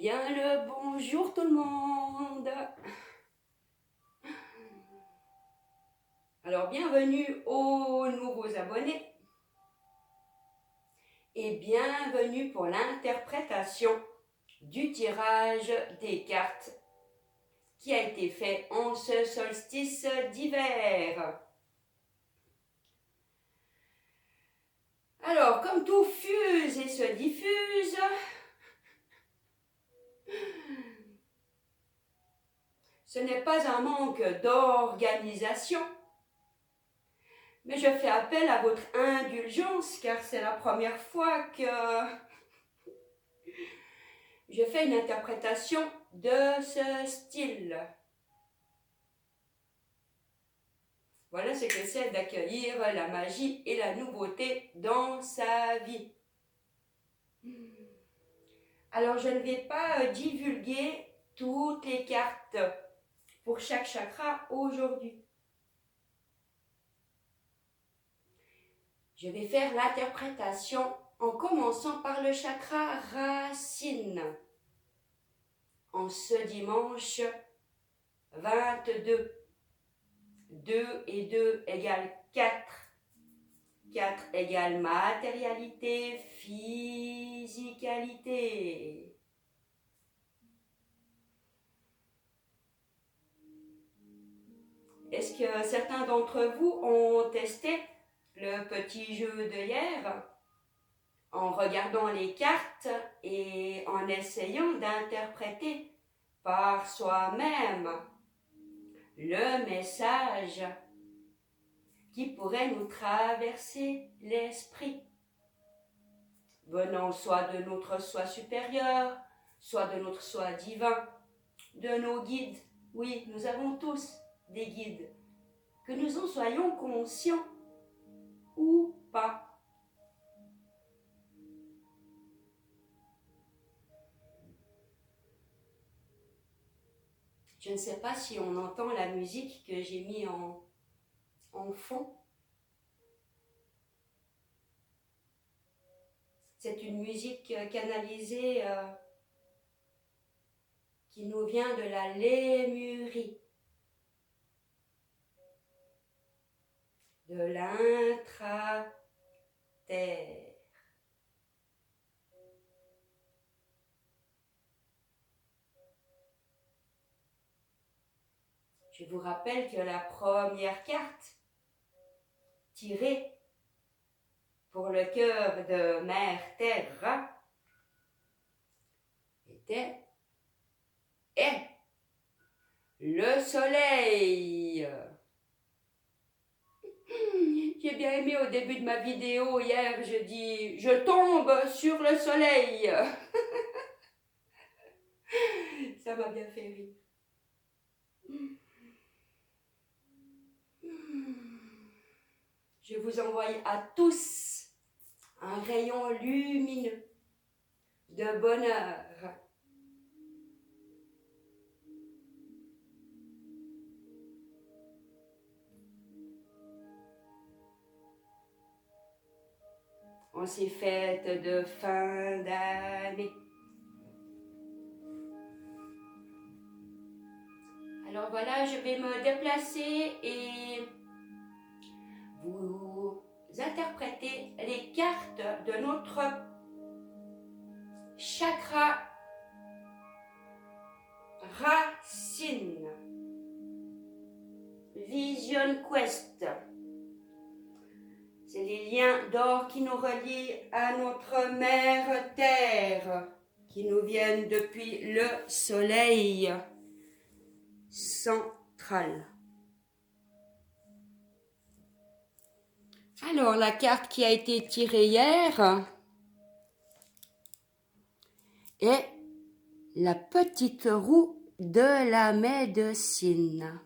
bien le bonjour tout le monde. Alors bienvenue aux nouveaux abonnés et bienvenue pour l'interprétation du tirage des cartes qui a été fait en ce solstice d'hiver. Alors comme tout fuse et se diffuse, ce n'est pas un manque d'organisation, mais je fais appel à votre indulgence car c'est la première fois que je fais une interprétation de ce style. Voilà ce que c'est d'accueillir la magie et la nouveauté dans sa vie. Alors je ne vais pas divulguer toutes les cartes pour chaque chakra aujourd'hui. Je vais faire l'interprétation en commençant par le chakra racine. En ce dimanche 22, 2 et 2 égale 4. 4 égale matérialité, physicalité. Est-ce que certains d'entre vous ont testé le petit jeu de hier en regardant les cartes et en essayant d'interpréter par soi-même le message qui pourrait nous traverser l'esprit, venant soit de notre soi supérieur, soit de notre soi divin, de nos guides. Oui, nous avons tous des guides, que nous en soyons conscients ou pas. Je ne sais pas si on entend la musique que j'ai mis en fond. C'est une musique canalisée qui nous vient de la Lémurie, de l'intra-terre. Je vous rappelle que la première carte tirée pour le cœur de Mère Terre est le soleil. J'ai bien aimé au début de ma vidéo hier, je dis « Je tombe sur le soleil ». Ça m'a bien fait rire. Je vous envoie à tous un rayon lumineux de bonheur. En ces fêtes de fin d'année. Alors voilà, je vais me déplacer et vous interpréter les cartes de notre chakra racine. Vision Quest. C'est les liens d'or qui nous relient à notre mère Terre, qui nous viennent depuis le soleil central. Alors, la carte qui a été tirée hier est la petite roue de la médecine,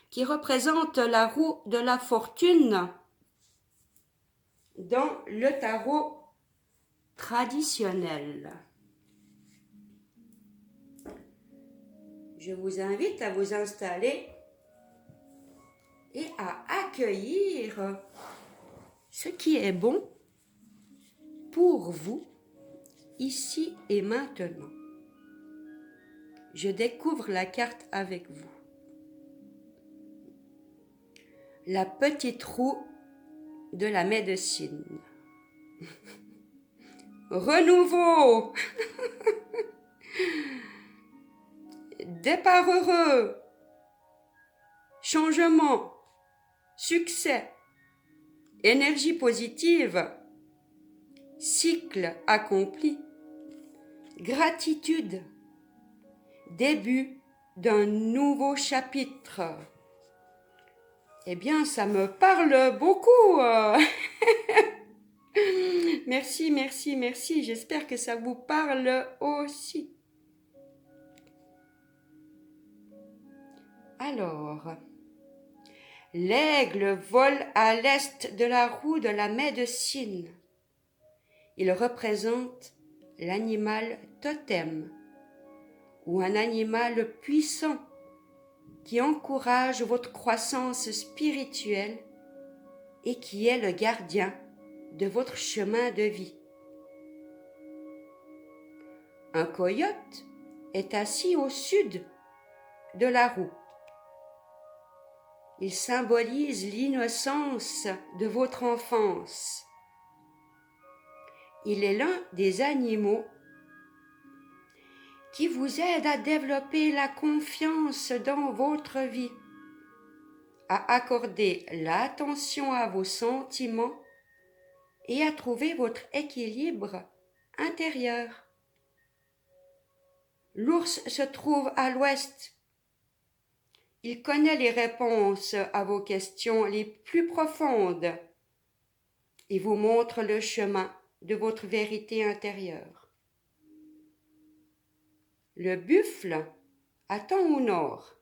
qui représente la roue de la fortune dans le tarot traditionnel. Je vous invite à vous installer et à accueillir ce qui est bon pour vous ici et maintenant. Je découvre la carte avec vous. La petite roue de la médecine. Renouveau. Départ heureux. Changement. Succès. Énergie positive. Cycle accompli. Gratitude. Début d'un nouveau chapitre. Eh bien, ça me parle beaucoup. Merci, merci, merci. J'espère que ça vous parle aussi. Alors, l'aigle vole à l'est de la roue de la médecine. Il représente l'animal totem ou un animal puissant qui encourage votre croissance spirituelle et qui est le gardien de votre chemin de vie. Un coyote est assis au sud de la roue. Il symbolise l'innocence de votre enfance. Il est l'un des animaux qui vous aide à développer la confiance dans votre vie, à accorder l'attention à vos sentiments et à trouver votre équilibre intérieur. L'ours se trouve à l'ouest. Il connaît les réponses à vos questions les plus profondes et vous montre le chemin de votre vérité intérieure. Le buffle attend au nord.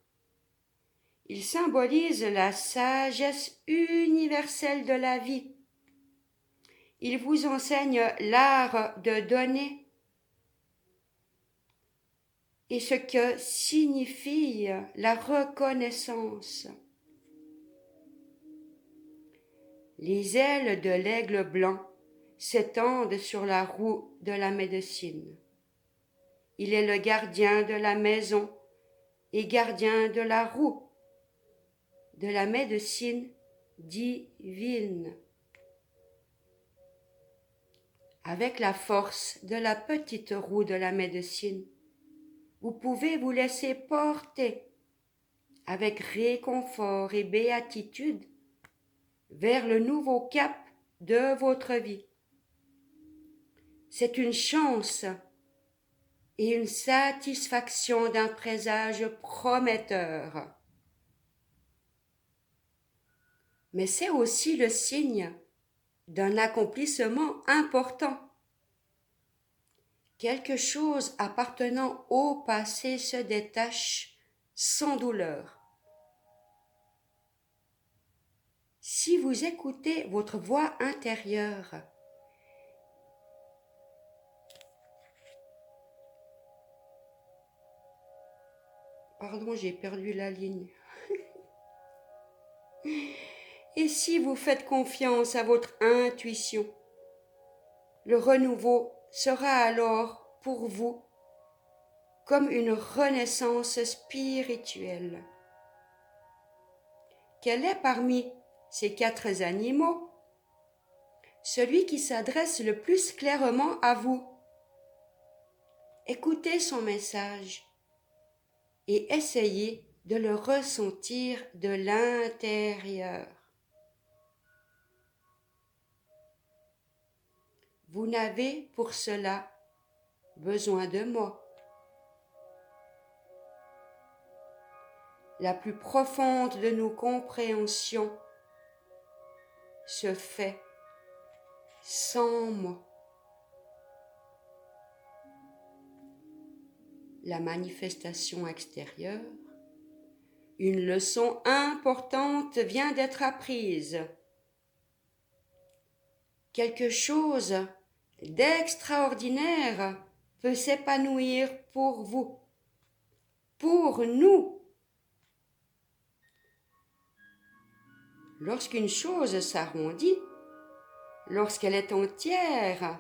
Il symbolise la sagesse universelle de la vie. Il vous enseigne l'art de donner et ce que signifie la reconnaissance. Les ailes de l'aigle blanc s'étendent sur la roue de la médecine. Il est le gardien de la maison et gardien de la roue de la médecine divine. Avec la force de la petite roue de la médecine, vous pouvez vous laisser porter avec réconfort et béatitude vers le nouveau cap de votre vie. C'est une chance et une satisfaction d'un présage prometteur. Mais c'est aussi le signe d'un accomplissement important. Quelque chose appartenant au passé se détache sans douleur. Si vous écoutez votre voix intérieure, pardon, j'ai perdu la ligne. Et si vous faites confiance à votre intuition, le renouveau sera alors pour vous comme une renaissance spirituelle. Quel est parmi ces 4 animaux celui qui s'adresse le plus clairement à vous? Écoutez son message et essayez de le ressentir de l'intérieur. Vous n'avez pour cela besoin de moi. La plus profonde de nos compréhensions se fait sans moi. La manifestation extérieure, une leçon importante vient d'être apprise. Quelque chose d'extraordinaire peut s'épanouir pour vous, pour nous. Lorsqu'une chose s'arrondit, lorsqu'elle est entière,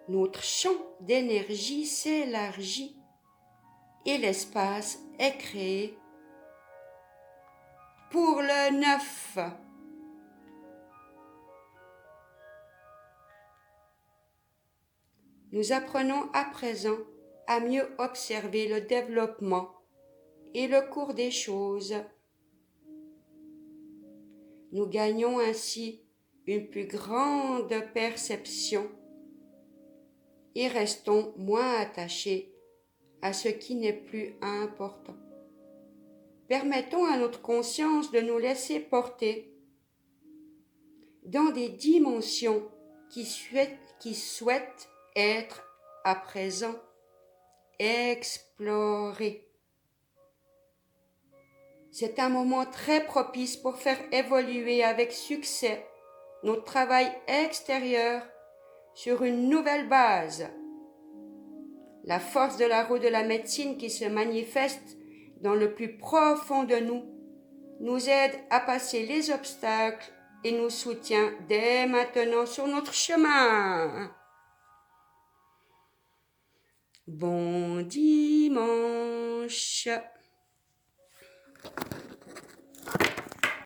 notre champ d'énergie s'élargit et l'espace est créé pour le neuf. Nous apprenons à présent à mieux observer le développement et le cours des choses. Nous gagnons ainsi une plus grande perception et restons moins attachés à ce qui n'est plus important. Permettons à notre conscience de nous laisser porter dans des dimensions qui souhaitent être à présent explorées. C'est un moment très propice pour faire évoluer avec succès notre travail extérieur sur une nouvelle base. La force de la roue de la médecine qui se manifeste dans le plus profond de nous aide à passer les obstacles et nous soutient dès maintenant sur notre chemin. Bon dimanche.